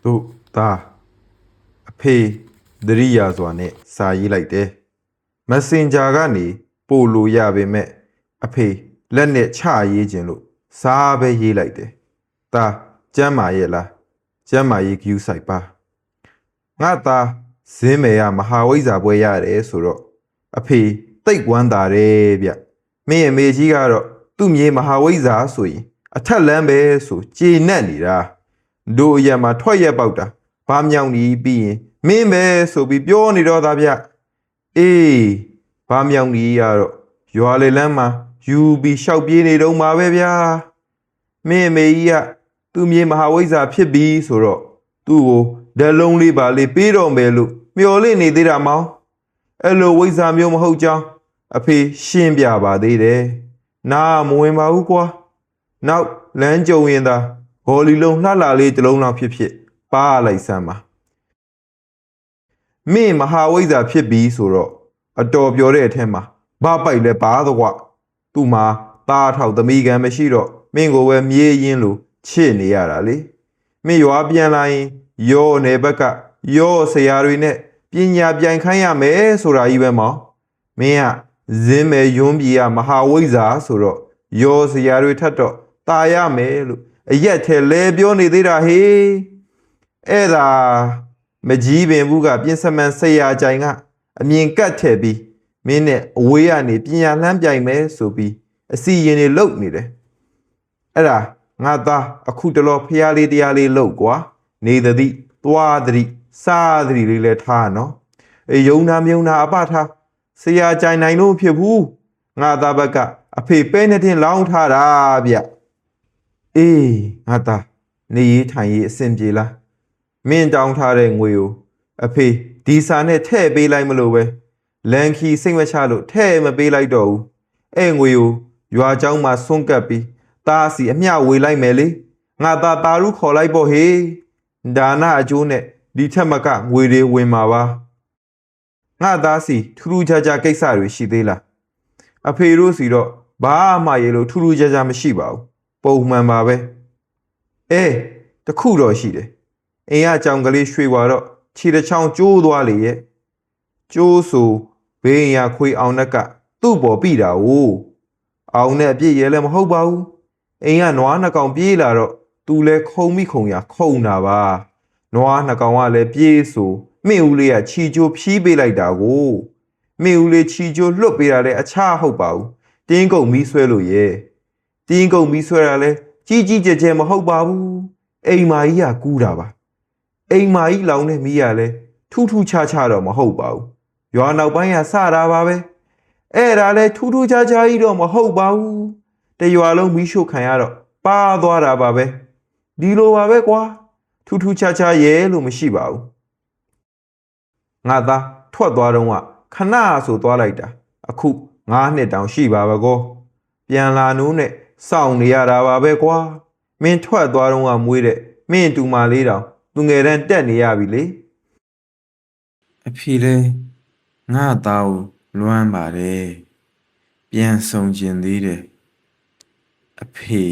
တို့သားအဖေသတိရစွာနဲ့စာရေးလိုက်တယ်မက်ဆင်ဂျာကနေပို့လို့ရပေမဲ့အဖေလက်နဲ့ချရေးခြင်းလို့စားပဲရေးလိုက်တယ်သားကျမ်းမာရဲ့လားကျမ်းမာရေးဂယူးဆိုင်ပါငါသားဇင်းမေရမဟာဝိဇ္ဇာပွဲရတယ်ဆိုတော့အဖေတိတ်ဝမ်းသာတယ်ဗျမင်းအမေကြီးကတော့သူ့မြေမဟာဝိဇ္ဇာဆိုရင်အထက်လမ်းပဲဆိုကြေနပ်နေတာတို့အရက်မှာထွက်ရက်ပေါက်တာဘာမြောင်ကြီးပြီးရင်မင်းပဲဆိုပြီးပြောနေတော့သားဗျအေးဘာမြောင်ကြီးကတော့ရွာလေလမ်းမှာယူပြီးရှောက်ပြေးနေတော့မှာပဲဗျာမင်းအမေကြီးကသူ့မြေမဟာဝိဇ္ဇာဖြစ်ပြီးဆိုတော့သူ့ကိုဓာတ်လုံးလေးပါလေးပေးတော့မယ်လို့မျှော်လင့်နေသေးတာမောင်အဲ့လိုဝိဇ္ဇာမျိုးမဟုတ်ကြောင်းအဖေရှင်းပြပါသေးတယ်နားမဝင်ပါဘူးကွာနောက်လမ်းကြုံရင်သာဟော်လီလုံးလှလှလေးတစ်လုံးလောက်ဖြစ်ပါလိုက်စမ်းပါမင်းမဟာဝိဇ္ဇာဖြစ်ပြီးဆိုတော့အတော်ပြောတဲ့အထက်မှာဘာပိုက်လဲပါတော့ကွာသူ့မှာသားထောက်သမီးကံမရှိတော့မင်းကိုပဲမြေးရင်းလို့ချစ်နေရတာလေမင်းရွာပြန်လာရင်ရောနေဘက်ကရောဆရာတွေနဲ့ပညာပြိုင်ခိုင်းရမယ်ဆိုတာကြီးပဲမောင်မင်းကဇင်းမဲယွန်းပြည်ကမဟာဝိဇ္ဇာဆိုတော့ရောဆရာတွေထက်တော့ตายရမယ်လို့အရက်ထဲလဲပြောနေသေးတာဟေးအဲ့ဒါမကြီးပင်ဘူးကပြင်စမန်ဆရာကြိုင်ကအမြင်ကတ်ထည့်ပြီးမင်းနဲ့အဝေးကနေပညာလှမ်းပြိုင်မယ်ဆိုပြီးအစီရင်တွေလုပ်နေတယ်အဲ့ဒါငါသားအခုတလောဖျားလေးတရားလေးလုပ်ကွာနေသတိသွားသတိစားသတိလေးလဲထားနော်အေးယုံနာမြုံနာအပထားဆရာကြိုင်နိုင်လို့ဖြစ်ဘူးငါသားဘက်ကအဖေပဲနဲ့တင်လောင်းထားတာဗျအေးငါသားနေရေးထိုင်ရေးအဆင်ပြေလားမင်းတောင်းထားတဲ့ငွေကိုအဖေဒီစာနဲ့ထည့်ပေးလိုက်မလို့ပဲလန်ခီစိတ်မချလို့ထည့်မပေးလိုက်တော့ဘူးအဲ့ငွေကိုရွာเจ้าမှာဆွန့်ကပ်ပြီးသားစီအမျှဝေလိုက်မယ်လေငါသားတာရုခေါ်လိုက်ပေါ့ဟေးဒါနအကျိုးနဲ့ဒီထက်မကငွေတွေဝင်မှာပါငါသားစီထူးထူးခြားခြားကိစ္စတွေရှိသေးလားအဖေတို့စီတော့ဘာမှရေလို့ထူးထူးခြားခြားမရှိပါဘူးပုံမှန်ပါပဲအေးတခုတော့ရှိတယ်အိမ်ကကြောင်ကလေးရွှေဝါတော့ခြေတစ်ချောင်းကျိုးသွားလေရဲ့ကျိုးဆိုဘေးရခွေအောင်နှက်ကသူ့ပေါ်ပြီးတာ哦အောင်နဲ့အပြည့်ရဲလည်းမဟုတ်ပါဘူးအိမ်ကနွားနှစ်ကောင်ပြေးလာတော့သူလဲခုံမိခုံရခုံတာပါနွားနှစ်ကောင်ကလည်းပြေးဆိုမင်းဦးလေးကခြီချိုးဖြီးပေးလိုက်တာကိုမင်းဦးလေးခြီချိုးလွတ်ပေးတာလဲအခြားဟုတ်ပါဘူးတင်းကုန်မီးဆွဲလို့ရဲ့တင်းကုန်မီးဆွဲတာလဲကြီးကြီးကျယ်ကျယ်မဟုတ်ပါဘူးအိမ်မာကြီးကကူးတာပါအိမ်မာကြီးလောင်တဲ့မီးကလည်းထူးထူးခြားခြားတော့မဟုတ်ပါဘူးရွာနောက်ပိုင်းကစတာပါပဲအဲ့ဒါလည်းထူးထူးခြားခြားကြီးတော့မဟုတ်ပါဘူးတရွာလုံးမီးရှို့ခံရတော့ပါသွားတာပါပဲဒီလိုပါပဲကွာထူးထူးခြားခြားရဲလို့မရှိပါဘူးငါသားထွက်သွားတော့ကခဏဆိုသွားလိုက်တာအခု9နှစ်တောင်ရှိပါပဲကောပြန်လာနိုးနဲ့စောင့်နေရတာပါပဲကွာမင်းထွက်သွားတော့ကမွေးတဲ့မင်းတူမလေးတောင်သူငယ်တန်းတက်နေရပြီလေအဖေလည်းငါသားကိုလွမ်းပါတယ်ပြန်ဆောင်ကျင်သေးတယ်အဖေ